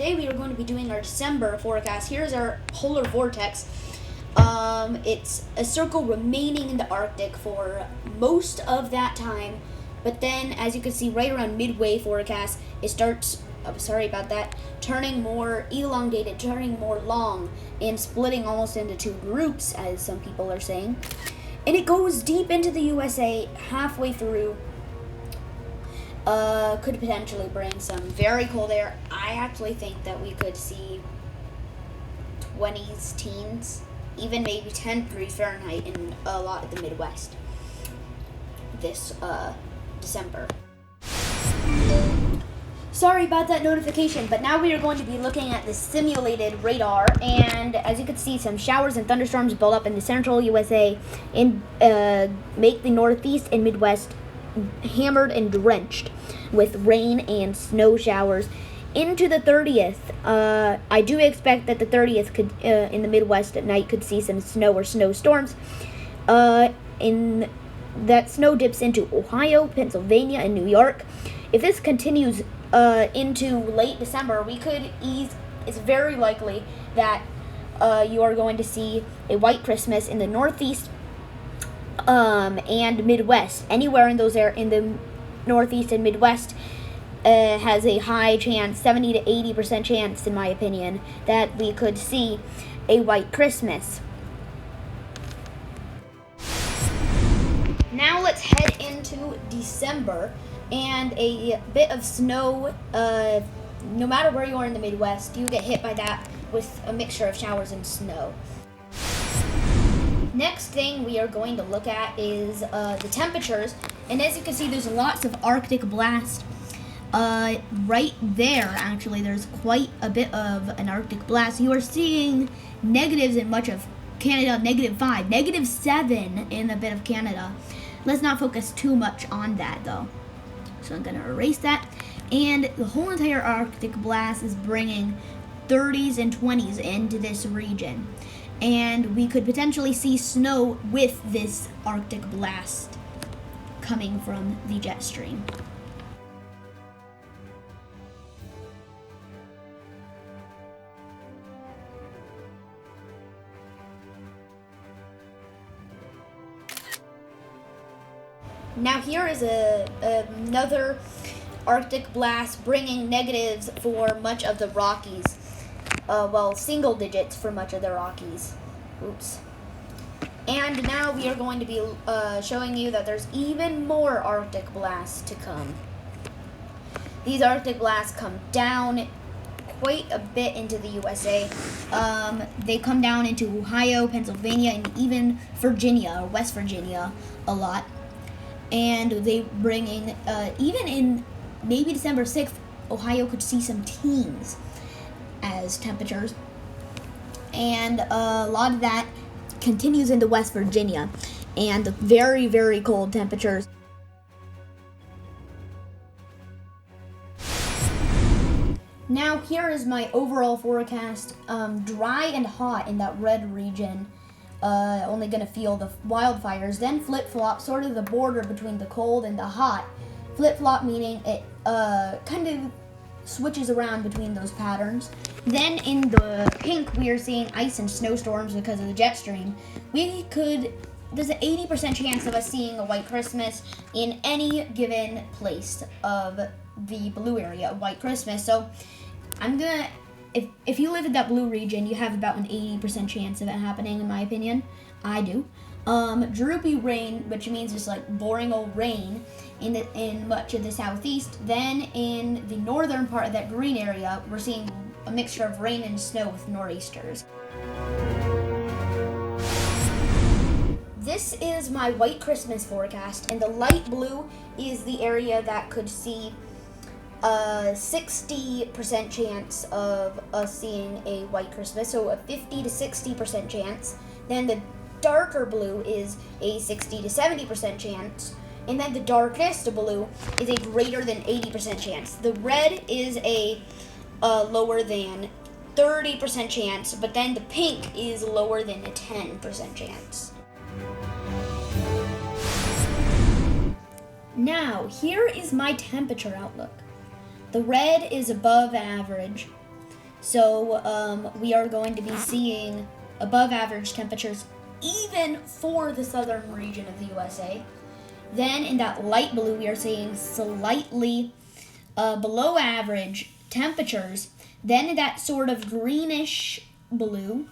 today we are going to be doing our December forecast. Here's our polar vortex. It's a circle remaining in the Arctic for most of that time, but then, as you can see right around midway forecast, it starts, turning more elongated, turning more long, and splitting almost into two groups, as some people are saying. And it goes deep into the USA halfway through. Could potentially bring some very cold air. I actually think that we could see 20s, teens, even maybe 10 degrees Fahrenheit in a lot of the Midwest this December. Sorry about that notification, but now we are going to be looking at the simulated radar, and as you can see, some showers and thunderstorms build up in the central USA and make the Northeast and Midwest hammered and drenched with rain and snow showers into the 30th. I do expect that the 30th could, in the Midwest at night, could see some snow or snowstorms. In that snow dips into Ohio, Pennsylvania, and New York. If this continues into late December, we could it's very likely that you are going to see a white Christmas in the Northeast and Midwest. Anywhere in the Northeast and Midwest has a high chance, 70 to 80% chance, in my opinion, that we could see a white Christmas. Now let's head into December, and a bit of snow. No matter where you are in the Midwest, you get hit by that with a mixture of showers and snow. Next thing we are going to look at is the temperatures, and as you can see, there's lots of Arctic blast. Right there, actually, there's quite a bit of an Arctic blast. You are seeing negatives in much of Canada, -5, -7 in a bit of Canada. Let's not focus too much on that, though. So I'm going to erase that. And the whole entire Arctic blast is bringing 30s and 20s into this region. And we could potentially see snow with this Arctic blast coming from the jet stream. Now here is another Arctic blast bringing negatives for much of the Rockies. Single digits for much of the Rockies. Oops. And now we are going to be showing you that there's even more Arctic blasts to come. These Arctic blasts come down quite a bit into the USA. They come down into Ohio, Pennsylvania, and even Virginia, or West Virginia, a lot. And they bring in, even in maybe December 6th, Ohio could see some teens as temperatures. And a lot of that continues into West Virginia, and the very, very cold temperatures. Now here is my overall forecast. Dry and hot in that red region. Only going to feel the wildfires. Then flip-flop, sort of the border between the cold and the hot. Flip-flop meaning it kind of switches around between those patterns. Then in the pink, we are seeing ice and snowstorms because of the jet stream. There's an 80% chance of us seeing a white Christmas in any given place of the blue area, a white Christmas. So if you live in that blue region, you have about an 80% chance of it happening, in my opinion. I do. Droopy rain, which means just like boring old rain in much of the southeast. Then in the northern part of that green area, we're seeing a mixture of rain and snow with nor'easters. This is my white Christmas forecast, and the light blue is the area that could see a 60% chance of us seeing a white Christmas, so a 50 to 60% chance. Then the darker blue is a 60 to 70% chance, and then the darkest blue is a greater than 80% chance. The red is a lower than 30% chance, but then the pink is lower than a 10% chance. Now, here is my temperature outlook. The red is above average. So we are going to be seeing above average temperatures even for the southern region of the USA. Then in that light blue, we are seeing slightly below average temperatures. Then in that sort of greenish blue,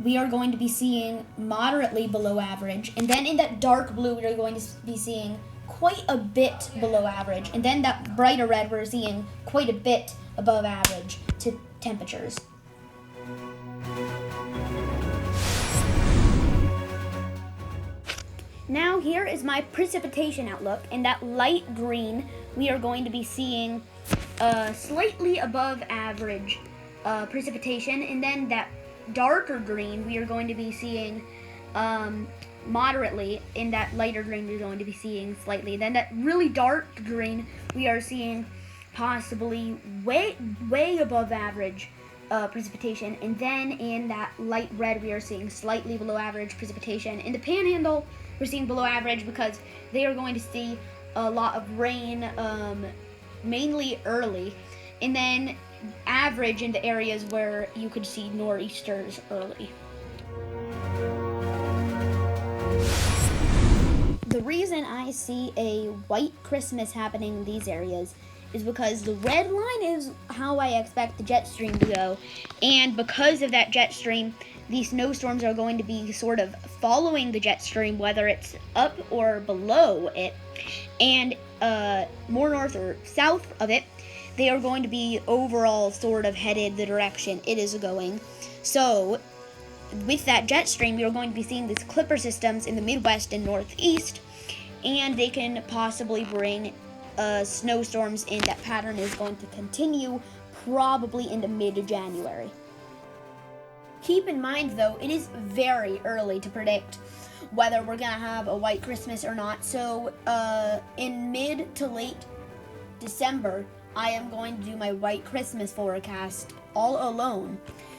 we are going to be seeing moderately below average. And then in that dark blue, we are going to be seeing quite a bit below average. And then that brighter red, we're seeing quite a bit above average to temperatures. Now here is my precipitation outlook. In that light green, we are going to be seeing slightly above average precipitation. And then that darker green, we are going to be seeing moderately. In that lighter green, we're going to be seeing slightly. Then that really dark green, we are seeing possibly way above average precipitation. And then in that light red, we are seeing slightly below average precipitation. In the Panhandle, we're seeing below average because they are going to see a lot of rain, mainly early. And then average in the areas where you could see nor'easters early. The reason I see a white Christmas happening in these areas is because the red line is how I expect the jet stream to go. And because of that jet stream, these snowstorms are going to be sort of following the jet stream, whether it's up or below it. And more north or south of it, they are going to be overall sort of headed the direction it is going. So with that jet stream, you're going to be seeing these clipper systems in the Midwest and Northeast, and they can possibly bring snowstorms in. That pattern is going to continue probably into mid-January. Keep in mind, though, it is very early to predict whether we're going to have a white Christmas or not. So in mid to late December, I am going to do my white Christmas forecast all alone.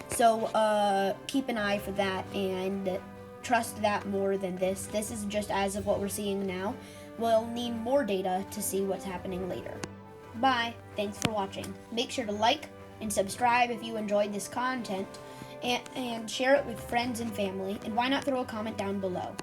So keep an eye for that and trust that more than this. This is just as of what we're seeing now. We'll need more data to see what's happening later. Bye. Thanks for watching. Make sure to like and subscribe if you enjoyed this content, and share it with friends and family. And why not throw a comment down below?